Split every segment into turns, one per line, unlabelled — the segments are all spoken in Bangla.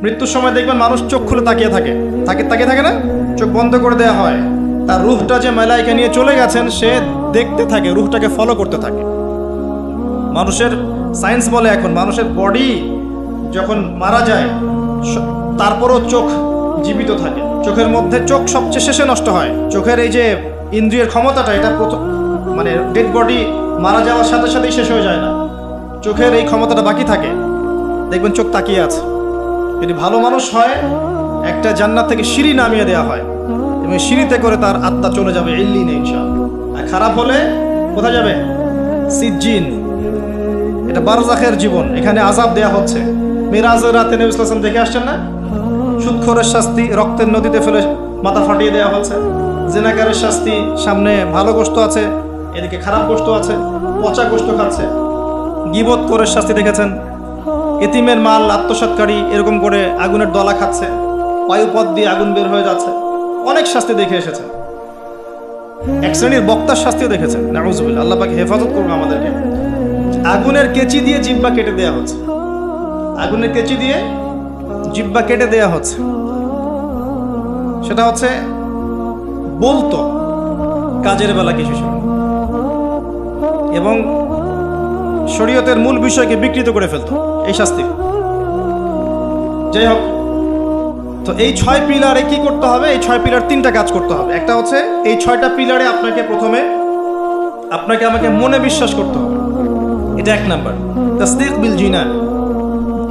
মৃত্যুর সময় দেখবেন মানুষ চোখ খুলে তাকিয়ে থাকে না, চোখ বন্ধ করে দেওয়া হয়। তার রুহটা যে মালায়েকা নিয়ে চলে গেছেন সে দেখতে থাকে, রুহটাকে ফলো করতে থাকে। মানুষের সায়েন্স বলে এখন মানুষের বডি যখন মারা যায় তারপরও চোখ জীবিত থাকে। চোখের মধ্যে চোখ সবচেয়ে শেষে নষ্ট হয়। চোখের এই যে ইন্দ্রিয়ের ক্ষমতাটা এটা মানে ডেড বডি মারা যাওয়ার সাথে সাথেই শেষ হয়ে যায় না, চোখের এই ক্ষমতাটা বাকি থাকে। দেখবেন চোখ তাকিয়ে আছে। যদি ভালো মানুষ হয় একটা জান্নাত থেকে সিঁড়ি নামিয়ে দেওয়া হয় এবং সিঁড়িতে করে তার আত্মা চলে যাবে ইল্লিনে ইনশাআল্লাহ। আর খারাপ হলে কোথায় যাবে? সিজ্জিন। এটা বারজাখের জীবন, এখানে আযাব দেয়া হচ্ছে। মিরাজের রাতে নবী সাল্লাল্লাহু আলাইহি ওয়াসাল্লাম দেখে আসছেন না? সুদখোরের শাস্তি রক্তের নদীতে ফেলে মাথা ফাটিয়ে দেওয়া হচ্ছে। জিনাকারের শাস্তি, সামনে ভালো গোশত আছে, এদিকে খারাপ গোশত আছে, পচা গোশত খাচ্ছে। গীবত করে শাস্তি দেখেছেন, এতিমের মাল আত্মসাৎকারী এরকম করে আগুনের দলা খাচ্ছে, বায়ুপথ দিয়ে আগুন বের হয়ে যাচ্ছে। অনেক শাস্তি দেখে এসেছেন। এক শ্রেণীর বক্তার শাস্তিও দেখেছেন। নাউযুবিল্লাহ, আল্লাহ পাক হেফাজত করবে আমাদেরকে। আগুনের কেচি দিয়ে জিহ্বা কেটে দেওয়া হচ্ছে, আগুনের কেচি দিয়ে জিহ্বা কেটে দেওয়া হচ্ছে। সেটা হচ্ছে বলতো কাজের বেলা কিছু ছিল এবং শরীয়তের মূল বিষয়কে বিকৃত করে ফেলতো এই শাস্তি। যাই হোক, তো এই 6 পিলারে কি করতে হবে? এই 6 পিলার 3টা কাজ করতে হবে। একটা হচ্ছে এই 6টা পিলারে প্রথমে আমাকে মনে বিশ্বাস করতে হবে, এটা 1 নাম্বার। তাসদীক বিল জিনান,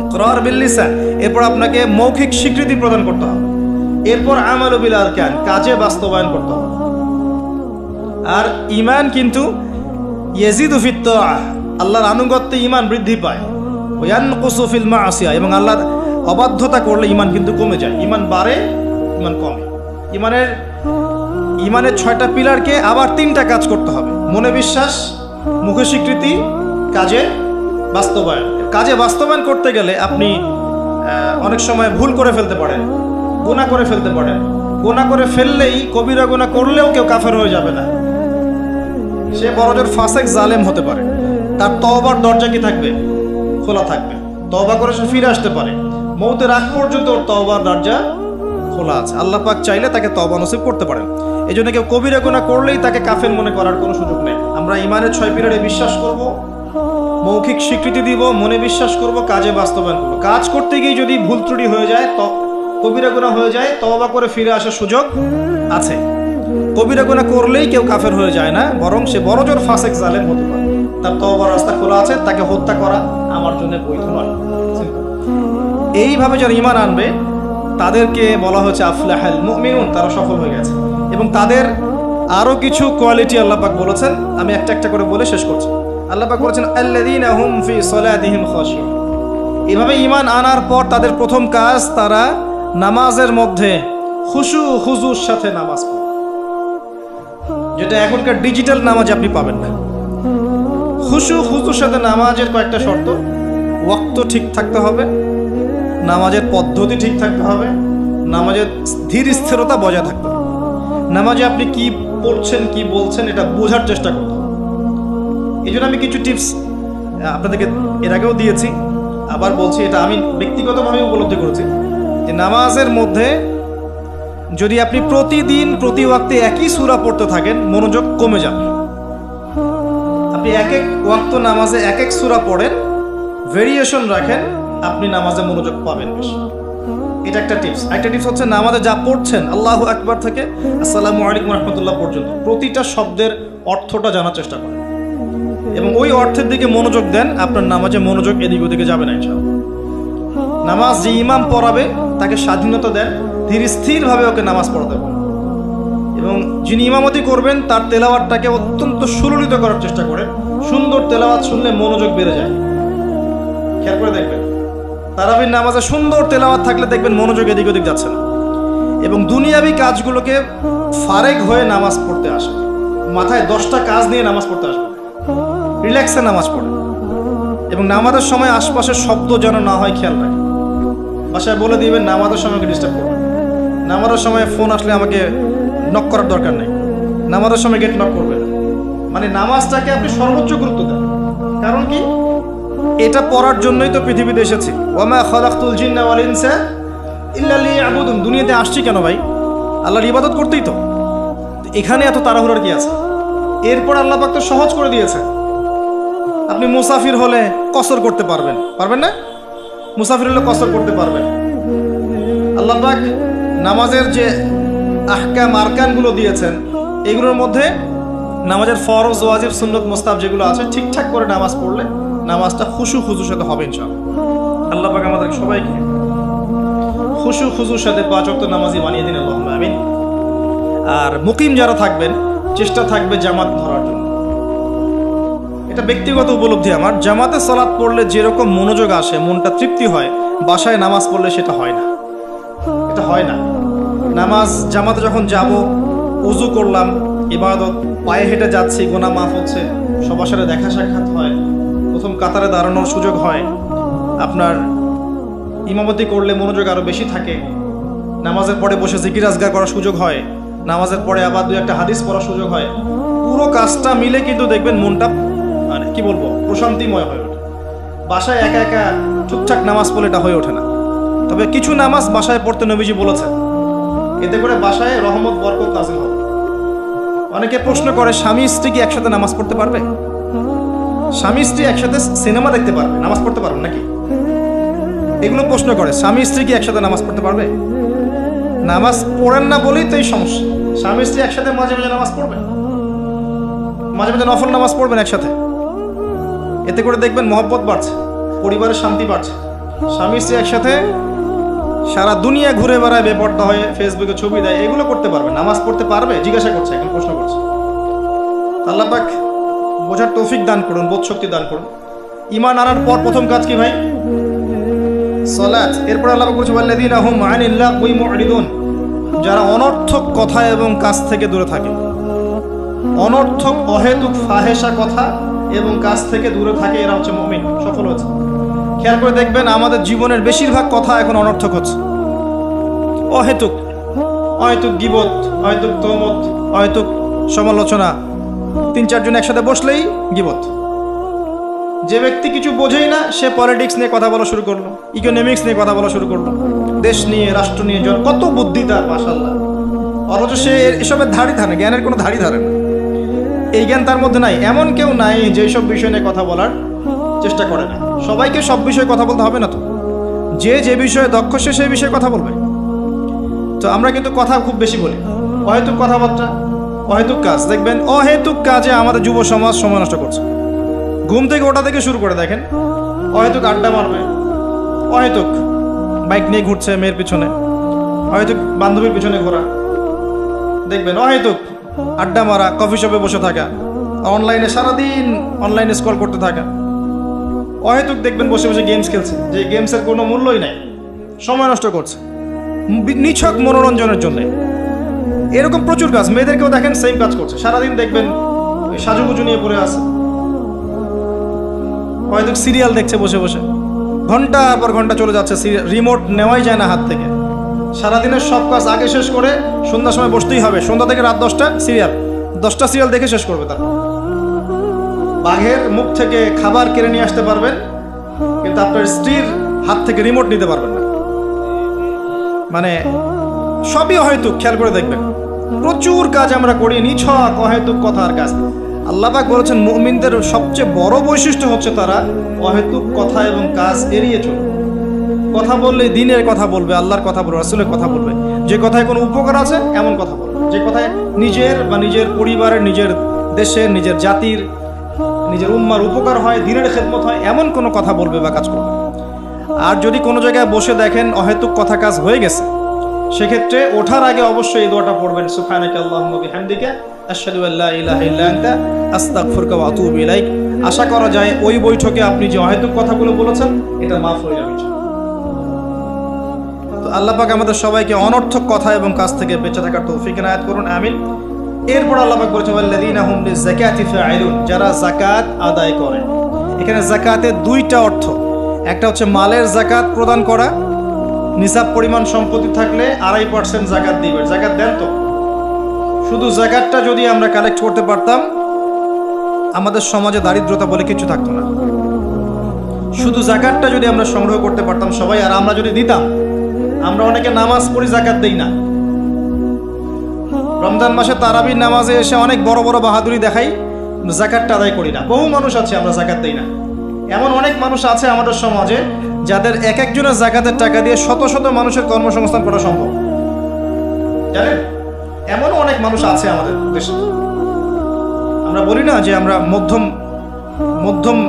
ইকরার বিল লিসান। এরপর আপনাকে মৌখিক স্বীকৃতি প্রদান করতে হবে। এরপর আমালু বিল আরকান, কাজে বাস্তবায়ন করতে হবে। আর ঈমান কিন্তু ইয়াজিদু ফিত তাআহ, আল্লাহর আনুগত্যে ঈমান বৃদ্ধি পায়। ওয়া ইয়ানকুসু ফিল মাসিয়া, এবং আল্লাহর অবাধ্যতা করলে ঈমান কিন্তু কমে যায়। ঈমান বাড়ে, ঈমান কমে। ঈমানের 6টা পিলারকে আবার 3টা কাজ করতে হবে। মনে বিশ্বাস, মুখে স্বীকৃতি, কাজে বাস্তবায়ন। কাজে বাস্তবায়ন করতে গেলে আপনি অনেক সময় ভুল করে ফেলতে পারেন, গুনাহ করে ফেলতে পারেন। গুনাহ করে ফেললেই, কবিরা গুনাহ করলেও কেউ কাফের হয়ে যাবে না। সে বড়জোর ফাসেক জালেম হতে পারে, তার তওবার দরজা কি থাকবে? খোলা থাকবে। তওবা করে সে ফিরে আসতে পারে। মৌতের আগ পর্যন্ত ওর তওবার দরজা খোলা আছে। আল্লাহ পাক চাইলে তাকে তওবা নসিব করতে পারেন। এই জন্য কেউ কবিরা গুনাহ করলেই তাকে কাফের মনে করার কোনো সুযোগ নেই। আমরা ঈমানের 6 পিলারে বিশ্বাস করব, মৌখিক স্বীকৃতি দিব, মনে বিশ্বাস করব, কাজে বাস্তবায়ন করব। কাজ করতে গিয়ে যদি ভুল ত্রুটি হয়ে যায়, কবিরা গুনাহ হয়ে যায়, তওবা করে ফিরে আসার সুযোগ আছে। কবিরা গুনাহ করলেই কেউ কাফের হয়ে যায় না, বরং সে বড়জোর ফাসেক জালেম হতে পারে। তার তওবার রাস্তা খোলা আছে, তাকে হত্যা করা আমার জন্য বৈধ নয়। এইভাবে যারা ঈমান আনবে তাদেরকে বলা হচ্ছে আফলাহাল মুমিনুন, তারা সফল হয়ে গেছে। এবং তাদের আরো কিছু কোয়ালিটি আল্লাহ পাক বলেছেন, আমি একটা একটা করে বলে শেষ করছি। আল্লাহ পাক বলেছেন আল্লাযীনা হুম ফি সলাতিহিম খাশিউন। এভাবে ঈমান আনার পর তাদের প্রথম কাজ, তারা নামাজের মধ্যে খুশু খুজুর সাথে নামাজ পড়ে, যেটা এখনকার ডিজিটাল নামাজ আপনি পাবেন না। খুশু খুজুর সাথে নামাজের কয়েকটা শর্ত: ওয়াক্ত ঠিক থাকতে হবে, নামাজের পদ্ধতি ঠিক থাকতে হবে, নামাজের ধীর স্থিরতা বজায় থাকতে হবে। নামাজে আপনি কি পড়ছেন, কি বলছেন, এটা বোঝার চেষ্টা করতে হবে। এই জন্য আমি কিছু টিপস আপনাদেরকে এর আগেও দিয়েছি, আবার বলছি। এটা আমি ব্যক্তিগতভাবে উপলব্ধি করেছি যে নামাজের মধ্যে যদি আপনি প্রতিদিন প্রতি ওয়াক্তে একই সূরা পড়তে থাকেন, মনোযোগ কমে যাবে। আপনি এক ওয়াক্ত নামাজে এক সূরা পড়েন, ভেরিয়েশন রাখেন, আপনি নামাজে মনোযোগ পাবেন বেশি। এটা একটা টিপস। একটা টিপস হচ্ছে নামাজে যা পড়ছেন, আল্লাহু আকবার থেকে আসসালামু আলাইকুম রাহমাতুল্লাহ পর্যন্ত প্রতিটা শব্দের অর্থটা জানার চেষ্টা করেন এবং ওই অর্থের দিকে মনোযোগ দেন। আপনার নামাজে মনোযোগ এদিক ওদিকে যাবে না ইনশাআল্লাহ। নামাজ যে ইমাম পড়াবে তাকে স্বাধীনতা দেন, ধীর স্থিরভাবে ওকে নামাজ পড়াতে বলেন এবং যিনি ইমামতি করবেন তার তেলাওয়াতটাকে অত্যন্ত সুললিত করার চেষ্টা করেন। সুন্দর তেলাওয়াত শুনলে মনোযোগ বেড়ে যায়। খেয়াল করে দেখবেন, তারাবির নামাজে সুন্দর তেলাওয়াত থাকলে দেখবেন মনোযোগ এদিক ওদিক যাচ্ছে না এবং দুনিয়াবি কাজগুলোকে ফারেক হয়ে নামাজ পড়তে আসে। মাথায় 10টা কাজ নিয়ে নামাজ পড়তে আসবে, রিল্যাক্সে নামাজ পড়ে এবং নামাজের সময় আশপাশের শব্দ যেন না হয় খেয়াল রাখেন। বাসায় বলে দিবেন নামাজের সময় আমাকে ডিস্টার্ব করবেন। নামাজের সময় ফোন আসলে আমাকে নক করার দরকার নেই, নামাজের সময় গেট নক করবেন। মানে নামাজটাকে আপনি সর্বোচ্চ গুরুত্ব দেন। কারণ কি, এটা পড়ার জন্যই তো পৃথিবীতে এসেছি। ওয়ামা খালাকতুল জিন্না ওয়াল ইনসা ইল্লা লিয়াবুদুন, দুনিয়াতে আসছি কেন ভাই? আল্লাহর ইবাদত করতেই তো। এখানে এত তাড়াহুড়ার কি আছে? এরপর আল্লাহ পাক তো সহজ করে দিয়েছে। আপনি মুসাফির হলে কসর করতে পারবেন, পারবেন না? মুসাফির হলে কসর করতে পারবেন। আল্লাহ পাক নামাজের যে আহকাম আরকানগুলো দিয়েছেন, এগুলোর মধ্যে নামাজের ফরজ, ওয়াজিব, সুন্নত, মুস্তাহাব যেগুলো আছে, ঠিকঠাক করে নামাজ পড়লে নামাজটা খুশু খুজুর সাথে হবে ইনশাআল্লাহ। আল্লাহ পাক আমাদের সবাইকে খুশু খুজুর সাথে 5 ওয়াক্ত নামাজি বানিয়ে দিন, আল্লাহুম্মা আমিন। আর মুকিম যারা থাকবেন, চেষ্টা থাকবে জামাত ধরার জন্য। এটা ব্যক্তিগত উপলব্ধি আমার। জামাতে সালাত পড়লে যেরকম মনোযোগ আসে, মনটা তৃপ্তি হয়, বাসায় নামাজ পড়লে সেটা হয় না। এটা হয় না। নামাজ জামাতে যখন যাব, উজু করলাম, ইবাদত, পায়ে হেঁটে যাচ্ছি, গুনাহ মাফ হচ্ছে, সবার সাথে দেখা সাক্ষাৎ হয়, প্রথম কাতারে দাঁড়ানোর সুযোগ হয়, আপনার ইমামতি করলে মনোযোগ আরও বেশি থাকে, নামাজের পরে বসে জিকির আজগার করার সুযোগ হয়, নামাজের পরে আবার 2-1 হাদিস পড়ার সুযোগ হয়। পুরো কাজটা মিলে কিন্তু দেখবেন মনটা মানে কি বলবো, প্রশান্তিময় হয়ে ওঠে। বাসায় একা একা ঠিকঠাক নামাজ পড়লে এটা হয়ে ওঠে না। তবে কিছু নামাজ বাসায় পড়তে নবীজি বলেছেন, এতে করে বাসায় রহমত বরকত নাযিল হবে। অনেকে প্রশ্ন করে, স্বামী স্ত্রী কি একসাথে নামাজ পড়তে পারবে? স্বামী স্ত্রী একসাথে সিনেমা দেখতে পারবে, নামাজ পড়তে পারবে নাকি? এগুলো প্রশ্ন করে। স্বামী স্ত্রী কি একসাথে নামাজ পড়তে পারবে? নামাজ পড়েন না বলেই তো এই সমস্যা। স্বামী স্ত্রী একসাথে মাঝে মাঝে নামাজ পড়বেন, মাঝে মাঝে নফল নামাজ পড়বেন একসাথে। এতে করে দেখবেন মহব্বত বাড়ছে, পরিবারের শান্তি বাড়ছে। স্বামী স্ত্রী একসাথে সারা দুনিয়া ঘুরে বেড়ায়, বেপর্দা হয়ে ফেসবুকে ছবি দেয়, এগুলো করতে পারবে, নামাজ পড়তে পারবে? জিজ্ঞাসা করছে, এখন প্রশ্ন করছে। আল্লাহ পাক বোঝার তৌফিক দান করুন, বোধ শক্তি দান করুন। ঈমান আনার পর প্রথম কাজ কি ভাই? সালাত। এরপর আল্লাহ পাক বলছে, ওয়াল্লাযীনা হুম আনিল লাগwi মু'রিদুন, যারা অনর্থক কথা এবং কাজ থেকে দূরে থাকে। অনর্থক অহেতুক ফাহেসা কথা এবং কাজ থেকে দূরে থাকে, এরা হচ্ছে মুমিন, সফল হচ্ছে। খেয়াল করে দেখবেন আমাদের জীবনের বেশিরভাগ কথা এখন অনর্থক হচ্ছে, অহেতুক। অহেতুক গীবত, অহেতুক তহমত, অহেতুক সমালোচনা। 3-4 জন একসাথে বসলেই গীবত। যে ব্যক্তি কিছু বোঝেই না, সে পলিটিক্স নিয়ে কথা বলা শুরু করলো, ইকোনমিক্স নিয়ে কথা বলা শুরু করলো, দেশ নিয়ে, রাষ্ট্র নিয়ে। কত বুদ্ধি তার, মাশাআল্লাহ। অথচ সে এসবের ধারই ধারে, জ্ঞানের কোনো ধারই ধারে না। এই জ্ঞান তার মধ্যে নাই। এমন কেউ নাই যে সব বিষয় নিয়ে কথা বলার চেষ্টা করে না। সবাইকে সব বিষয়ে কথা বলতে হবে না তো। যে যে বিষয়ে দক্ষ সে সেই বিষয়ে কথা বলবে। তো আমরা কিন্তু কথা খুব বেশি বলি, অহেতুক কথাবার্তা, অহেতুক কাজ। দেখবেন অহেতুক কাজে আমাদের যুব সমাজ সময় নষ্ট করছে। ঘুম থেকে ওটা থেকে শুরু করে দেখেন, অহেতুক আড্ডা মারবে, অহেতুক বাইক নিয়ে ঘুরছে মেয়ের পিছনে, অহেতুক বান্ধবীর পিছনে ঘোরা, দেখবেন অহেতুক আড্ডা মারা, কফি শপে বসে থাকা, অনলাইনে সারাদিন অনলাইনে স্ক্রল করতে থাকা, অহেতুক দেখবেন বসে বসে গেমস খেলছে, যে গেমসের কোনো মূল্যই নাই, সময় নষ্ট করছে নিছক মনোরঞ্জনের জন্য। এরকম প্রচুর কাজ। মেয়েদেরকেও দেখেন সেম কাজ করছে, সারাদিন দেখবেন সাজুগুজু নিয়ে পড়ে আছে, অহেতুক সিরিয়াল দেখছে বসে বসে, ঘন্টার পর ঘন্টা চলে যাচ্ছে, রিমোট নেওয়াই যায় না হাত থেকে। সারাদিনের সব কাজ আগে শেষ করে সন্ধ্যার সময় বসতেই হবে, সন্ধ্যা থেকে রাত 10টা সিরিয়াল, 10টা সিরিয়াল দেখে শেষ করবে। তার বাঘের মুখ থেকে খাবার কেড়ে নিয়ে আসতে পারবেন, কিন্তু আপনার স্ত্রীর হাত থেকে রিমোট নিতে পারবেন না। মানে সবই অহেতুক। খেয়াল করে দেখবেন প্রচুর কাজ আমরা করি, নিছক অহেতুক কথার কাজ। আল্লাহ পাক বলেছেন মুমিনদের সবচেয়ে বড় বৈশিষ্ট্য হচ্ছে তারা অহেতুক কথা এবং কাজ এড়িয়ে চলবে। কথা বললে দিনের কথা বলবে, আল্লাহর কথা বলবে, রাসূলের কথা বলবে। যে কথায় কোনো উপকার আছে এমন কথা বলবে, যে কথায় নিজের বা নিজের পরিবারের, নিজের দেশের, নিজের জাতির, নিজের উম্মার উপকার হয়, দিনের খেদমত হয়, এমন কোনো কথা বলবে বা কাজ করবে। আর যদি কোনো জায়গায় বসে দেখেন অহেতুক কথা কাজ হয়ে গেছে, সেক্ষেত্রে ওঠার আগে অবশ্যই এই দোয়াটা পড়বেন, সুবহানাকা আল্লাহুম্মা বিহামদিকা আশহাদু আল্লা ইলাহা ইল্লা আনতা আস্তাগফিরুকা ওয়া আতুবু ইলাইক। আশা করা যায় ওই বৈঠকে আপনি যে অহেতুক কথাগুলো বলেছেন এটা মাফ হয়ে যাবে। তো আল্লাহ পাক আমাদের সবাইকে অনর্থক কথা এবং কাজ থেকে বেঁচে থাকার তৌফিক এনায়েত করুন, আমিন। এরপর আল্লাহ পাক বলেছেন ওয়াল্লাযীনা হুম লিযাকাতি ফাঈলুন, যারা যাকাত আদায় করে। এখানে যাকাতের 2টা অর্থ। একটা হচ্ছে মালের যাকাত প্রদান করা, নিসাব পরিমাণ সম্পত্তি থাকলে 2.5% যাকাত দিবে। যাকাত দেন তো? শুধু যাকাতটা যদি আমরা কালেক্ট করতে পারতাম, আমাদের সমাজে দারিদ্রতা বলে কিছু থাকতো না। শুধু যাকাতটা যদি আমরা সংগ্রহ করতে পারতাম সবাই, আর আমরা যদি দিতাম, আমরা অনেকে নামাজ পড়ি, যাকাত দেই না। রমজান মাসে তারাবির নামাজে এসে অনেক বড় বড় বাহাদুরি দেখাই, যাকাতটা আদায় করি না। বহু মানুষ আছে আমরা যাকাত দেই না। এমন অনেক মানুষ আছে আমাদের সমাজে যাদের এক একজনের যাকাতের টাকা দিয়ে শত শত মানুষের কর্মসংস্থান করা সম্ভব, জানেন? এমন অনেক মানুষ আছে আমাদের দেশে। আমরা বলি না যে আমরা মধ্যম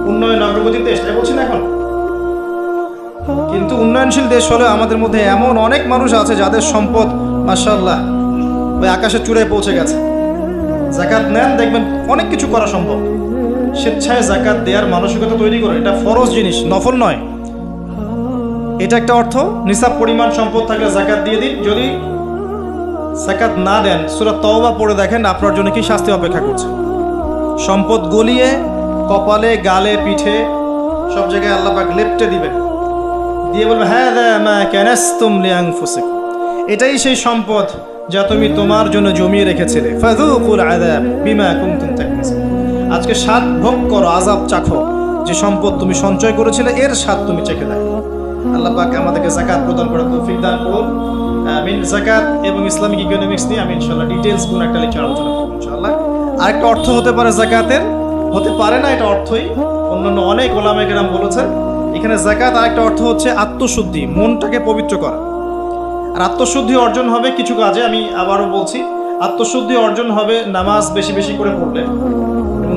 উন্নয়ন অগ্রগতির দেশ, তাই বলছি না এখন, কিন্তু উন্নয়নশীল দেশ হলে আমাদের মধ্যে এমন অনেক মানুষ আছে যাদের সম্পদ মাশাআল্লাহ ওই আকাশের চূড়ায় পৌঁছে গেছে। যাকাত নেন, দেখবেন অনেক কিছু করা সম্ভব। স্বেচ্ছায় যাকাত দেওয়ার মানসিকতা তৈরি করে, এটা ফরজ জিনিস, নফল নয়। এটা একটা অর্থ। নিসাব পরিমাণ সম্পদ থাকলে যাকাত দিয়ে দিন। যদি যাকাত না দেন, সূরা তওবা পড়ে দেখেন আপনার জন্য কি শাস্তি অপেক্ষা করছে। সম্পদ গলিয়ে কপালে, গালে, পিঠে সব জায়গায় আল্লাহ পাক লেপটে দিবেন, দিয়ে বলবে হাযা মা কানাসতুম লিআনফুসিকুম, এটাই সেই সম্পদ যা তুমি তোমার জন্য জমিয়ে রেখেছিলে। ফাযুকুল আযাব বিমা কুনতুম তাকনিসুন, আজকে স্বাদ ভোগ করো, আযাব চাখো, যে সম্পদ তুমি সঞ্চয় করেছিলে এর স্বাদ তুমি চেখে দেখো। আল্লাহ পাক আমাদেরকে যাকাত প্রদান করার তৌফিক দান করুন। আমিন। যাকাত এবং ইসলামিক ইকোনমিক্স নিয়ে আমি ইনশাআল্লাহ ডিটেইলস কোন একটা লেকচার আলোচনা করব ইনশাআল্লাহ। আরেকটা অর্থ হতে পারে যাকাতের, হতে পারে না এটা অর্থই, অন্যান্য অনেক ওলামায়ে কেরাম বলেছেন। এখানে যাকাত আরেকটা অর্থ হচ্ছে আত্মশুদ্ধি, মনটাকে পবিত্র করা। আর আত্মশুদ্ধি অর্জন হবে কিছু কাজে, আমি আবারও বলছি, আত্মশুদ্ধি অর্জন হবে নামাজ বেশি বেশি করে পড়লে,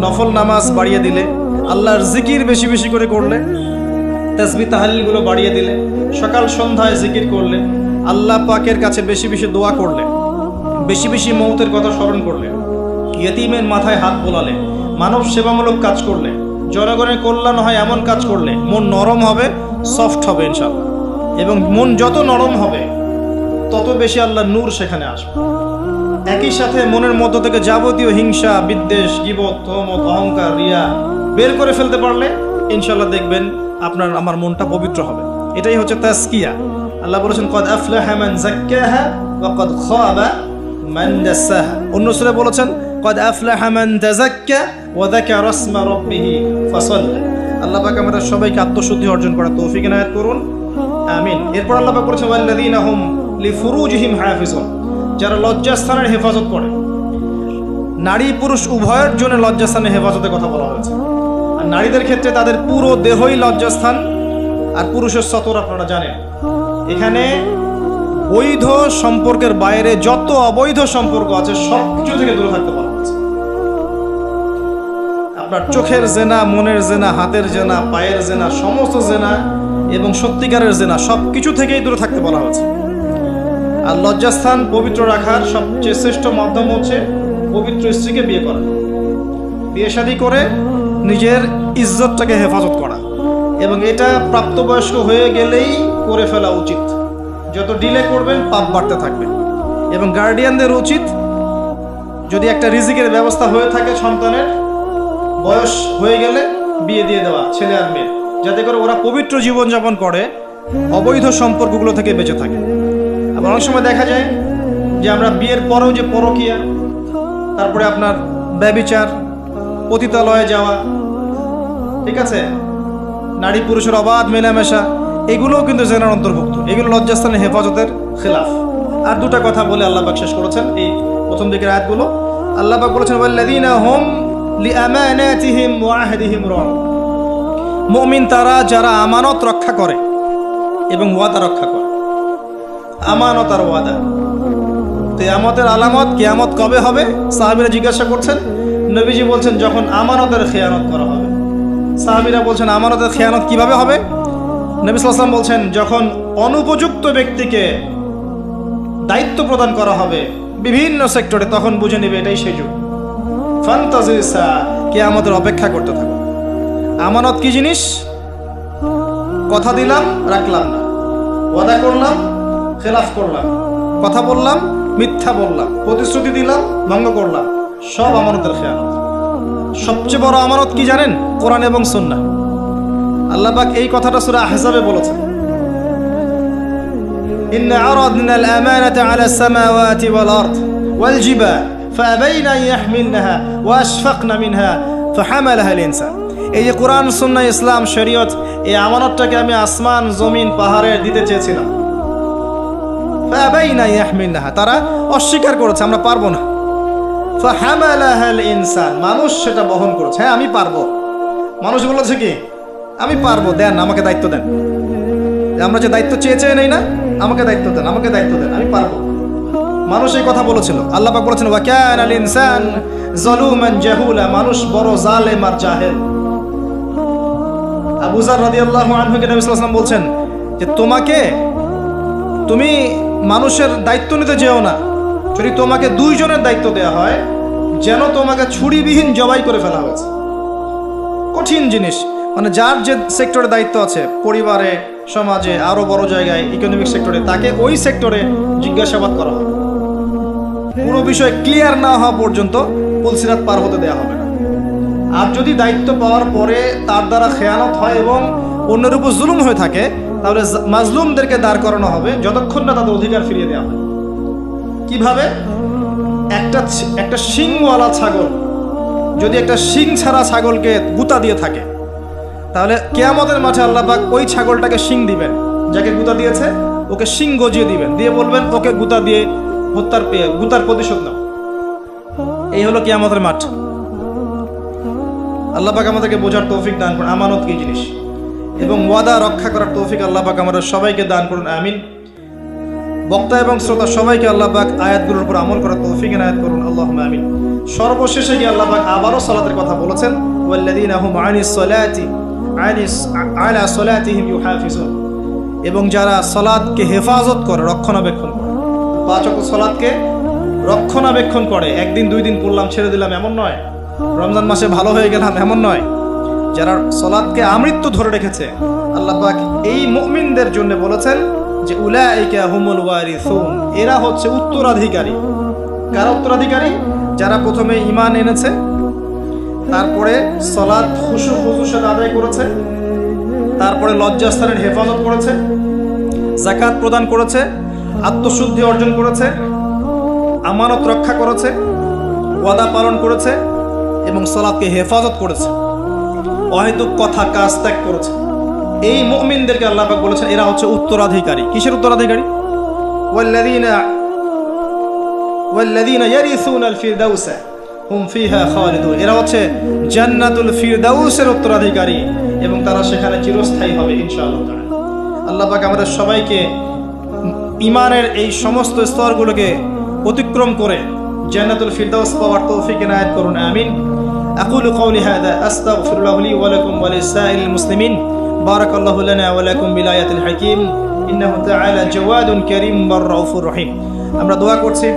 নফল নামাজ বাড়িয়ে দিলে, আল্লাহর জিকির বেশি বেশি করে করলে, তাসবিহ তাহলিলগুলো বাড়িয়ে দিলে, সকাল সন্ধ্যায় জিকির করলে, আল্লাহ পাকের কাছে বেশি বেশি দোয়া করলে, বেশি বেশি মওতের কথা স্মরণ করলে, ইয়েতিমের মাথায় হাত বোলালে, মানব সেবামূলক কাজ করলে, জনগণের কল্যাণ হয় এমন কাজ করলে মন নরম হবে, সফট হবে ইনশাআল্লাহ। এবং মন যত নরম হবে তত বেশি আল্লাহর নূর সেখানে আসবে। একই সাথে মনের মধ্য থেকে যাবতীয় হিংসা, বিদ্বেষ, গীবত, তহমত, অহংকার, রিয়া বের করে ফেলতে পারলে ইনশাআল্লাহ দেখবেন আপনার আমার মনটা পবিত্র হবে। এটাই হচ্ছে তাজকিয়া। আল্লাহ বলেছেন কদ আফলাহা মান যাক্কাহা ওয়া কদ খাবা মান দাসাহা। অন্য সূরা বলেছেন কদ আফলাহা মান তাযাক্কা ওয়া যাকারা ইসমা রাব্বিহি ফাসাল্লা। আল্লাহ পাক আমাদের সবাইকে আত্মশুদ্ধি অর্জন করার তৌফিক এনায়েত করুন, আমিন। এরপর আল্লাহ পাক বলেছেন ওয়াল্লাযীনা হুম লিফুরুজিহিম হাফিজুন, যারা লজ্জাস্থানের হেফাজত করে। নারী পুরুষ উভয়ের জন্য লজ্জাস্থানের হেফাজতের কথা বলা হয়েছে। আর নারীদের ক্ষেত্রে তাদের পুরো দেহই লজ্জাস্থান, আর পুরুষের সতর আপনারা জানেন। এখানে বৈধ সম্পর্কের বাইরে যত অবৈধ সম্পর্ক আছে সব কিছু থেকে দূরে থাকতে বলা হয়েছে। আপনার চোখের জেনা, মনের জেনা, হাতের জেনা, পায়ের জেনা, সমস্ত জেনা এবং সত্যিকারের জেনা সব কিছু থেকেই দূরে থাকতে বলা হয়েছে। আর লজ্জাস্থান পবিত্র রাখার সবচেয়ে শ্রেষ্ঠ মাধ্যম হচ্ছে পবিত্র স্ত্রীকে বিয়ে করা, বিয়ে শাদী করে নিজের ইজ্জতটাকে হেফাজত করা। এবং এটা প্রাপ্তবয়স্ক হয়ে গেলেই করে ফেলা উচিত। যত ডিলে করবেন পাপ বাড়তে থাকবে। এবং গার্ডিয়ানদের উচিত, যদি একটা রিজিকের ব্যবস্থা হয়ে থাকে সন্তানের, বয়স হয়ে গেলে বিয়ে দিয়ে দেওয়া ছেলে আর মেয়ে, যাতে করে ওরা পবিত্র জীবনযাপন করে, অবৈধ সম্পর্কগুলো থেকে বেঁচে থাকে। আবার অনেক সময় দেখা যায় যে আমরা বিয়ের পরেও যে পরকীয়া, তারপরে আপনার ব্যভিচার, পতিতালয়ে যাওয়া, ঠিক আছে, নারী পুরুষের অবাধ মেলামেশা, এগুলোও কিন্তু জেনার অন্তর্ভুক্ত। এগুলো লজ্জাস্থানের হেফাজতের খেলাফ। আর দুটা কথা বলে আল্লাহ পাক শেষ করেছেন এই প্রথম দিকের আয়াতগুলো। আল্লাহ পাক বলেছেন ওয়াল্লাযীনা হুম লিআমানাতিহিম ওয়া আহদিহিম রাউন, মুমিন তারা যারা আমানত রক্ষা করে এবং ওয়াদা রক্ষা করে। আমানত আর ওয়াদা, কিয়ামতের আলামত, কিয়ামত কবে হবে সাহাবীরা জিজ্ঞাসা করছেন। নবীজি বলছেন যখন আমানতের খেয়ানত করা হবে। সাহাবীরা বলছেন আমানতের খেয়ানত কিভাবে হবে? নবী সাল্লাল্লাহু আলাইহি ওয়াসাল্লাম বলছেন যখন অনুপযুক্ত ব্যক্তিকে দায়িত্ব প্রদান করা হবে বিভিন্ন সেক্টরে, তখন বুঝে নেবে এটাই সেই যুগ। ফান্তাজির সাআ, কিয়ামতের অপেক্ষা করতে থাকো। আমানত কি জিনিস? কথা দিলাম, রাখলাম না, ওয়াদা করলাম, খেলাফ করলাম, কথা বললাম, মিথ্যা বললাম, প্রতিশ্রুতি দিলাম, ভঙ্গ করলাম, সব আমানতের খেয়ানত। সবচেয়ে বড় আমানত কি জানেন? কোরআন এবং সুন্নাহ। আল্লাহ পাক এই কথাটা সূরা আহজাবে বলেছেন, ইন্না আরাদনা আল-আমানাতা আলা আস-সামাওয়াতি ওয়াল আরদ ওয়াল জিবাল ফাআবাইনা আন ইয়াহমিলনাহা ওয়া আশফাকনা মিনহা ফাহামালাহা আল-ইনসান। এই যে কোরআন, সুন্নাহ, ইসলাম, শরীয়ত, এই আমানতটাকে আমি আসমান, জমিন, পাহাড়ে দিতে চেয়েছিলাম, ফাআবাইনা ইয়াহমিলনাহা, তারা অস্বীকার করেছে আমরা পারবো না। ফাহামালাহাল ইনসান, মানুষ সেটা বহন করেছে। হ্যাঁ আমি পারবো। মানুষ বলেছে কি আমি পারবো, দেন আমাকে দায়িত্ব দেন। আমরা যে দায়িত্ব চেয়ে নেই না, আমাকে দায়িত্ব দেন, আমাকে দায়িত্ব দেন, আমি পারবো। মানুষ এই কথা বলেছিল। আল্লাহ পাক বলেছেন ওয়া কানাল ইনসান যালুমান জাহুলা, মানুষ বড় জালেম আর জাহেল। আবু যার রাদিয়াল্লাহু আনহুকে নবী সাল্লাল্লাহু আলাইহি ওয়াসাল্লাম বলছেন যে তুমি মানুষের দায়িত্ব নিতে যেও না, যদি তোমাকে দুইজনের দায়িত্ব দেওয়া হয় যেন তোমাকে ছুরিবিহীন জবাই করে ফেলা হয়েছে। কঠিন জিনিস, মানে যার যে সেক্টরে দায়িত্ব আছে, পরিবারে, সমাজে, আরো বড় জায়গায়, ইকোনমিক সেক্টরে, তাকে ওই সেক্টরে জিজ্ঞাসাবাদ করা হবে। পুরো বিষয় ক্লিয়ার না হওয়া পর্যন্ত পুলসিরাত পার হতে দেওয়া হবে না। আর যদি দায়িত্ব পাওয়ার পরে তার দ্বারা খেয়ানত হয় এবং অন্যের উপর জুলুম হয়ে থাকে, তাহলে মাজলুমদেরকে দাঁড় করানো হবে যতক্ষণ না তাদের অধিকার ফিরিয়ে দেওয়া হয়। কিভাবে? একটা শিংওয়ালা ছাগল যদি একটা শিং ছাড়া ছাগলকে গুতা দিয়ে থাকে, তাহলে কিয়ামতের মাঠে আল্লাহ পাক ওই ছাগলটাকে শিং দিবেন, যাকে গুতা দিয়েছে ওকে শিং গজিয়ে দিবেন, দিয়ে বলবেন ওকে গুতা দিয়ে গুতার প্রতিশোধ নাও। এই হলো কিয়ামতের মাঠ। আল্লাহ পাক আমাদেরকে বোঝার তৌফিক দান করুন আমানত কি জিনিস, এবং ওয়াদা রক্ষা করার তৌফিক আল্লাহ পাক আমাদের সবাইকে দান করুন, আমিন। বক্তা এবং শ্রোতা সবাইকে আল্লাহ পাক আয়াতগুলোর উপর আমল করার তৌফিক এনায়েত করুন, আল্লাহুম্মা আমিন। সর্বশেষে গিয়ে আল্লাহ পাক আবারও সালাতের কথা বলেছেন, ওয়াল্লাযীনা হুম আলা সালাতিহিম ইউহাফিজুন, এবং যারা সালাতকে হেফাজত করে, রক্ষণাবেক্ষণ করে, 5 ওয়াক্ত সালাতকে রক্ষণাবেক্ষণ করে। একদিন 2 দিন পড়লাম ছেড়ে দিলাম এমন নয়, রমজান মাসে ভালো হয়ে গেলাম এমন নয়। যারা সালাতকে আমৃত্যু ধরে রেখেছে, আল্লাহ পাক এই মুমিনদের জন্য বলেছেন যে উলাইকা হুমুল ওয়ারিসুন, এরা হচ্ছে উত্তরাধিকারী। কারা উত্তরাধিকারী? যারা প্রথমে ঈমান এনেছে, তারপরে সালাত খুশুর সাথে আদায় করেছে, তারপরে লজ্জাস্থানের হেফাজত করেছে, যাকাত প্রদান করেছে, আত্মশুদ্ধি অর্জন করেছে, আমানত রক্ষা করেছে, ওয়াদা পালন করেছে এবং সালাতকে হেফাজত করেছে, অহেতুক কথা কাজ ত্যাগ করেছে। এই মুমিনদেরকে আল্লাহ পাক বলেছেন এরা হচ্ছে উত্তরাধিকারী। কিসের উত্তরাধিকারী? ওয়াল্লাযীনা ইয়ারিসুনাল ফিরদাউসা হুম ফিহা খালিদুন, এরা হচ্ছে জান্নাতুল ফিরদাউসের উত্তরাধিকারী এবং তারা সেখানে চিরস্থায়ী হবে ইনশাআল্লাহ তাআলা। আল্লাহ পাক আমাদের সবাইকে ঈমানের এই সমস্ত স্তরগুলোকে অতিক্রম করে জান্নাতুল ফিরদাউস পাওয়ার তৌফিক এনায়েত করুন, আমিন। আকুলু কওলি হাযা আস্তাগফিরুল্লাহ লি ওয়া লাকুম ওয়া লিসাইরিল মুসলিমিন। বারাকাল্লাহু লানা ওয়া লাকুম বিল আয়াতিল হাকীম ইন্নাহু তাআলা জাওয়াদুন কারীম ওয়া রাউফুর রহিম। আমরা দোয়া করছি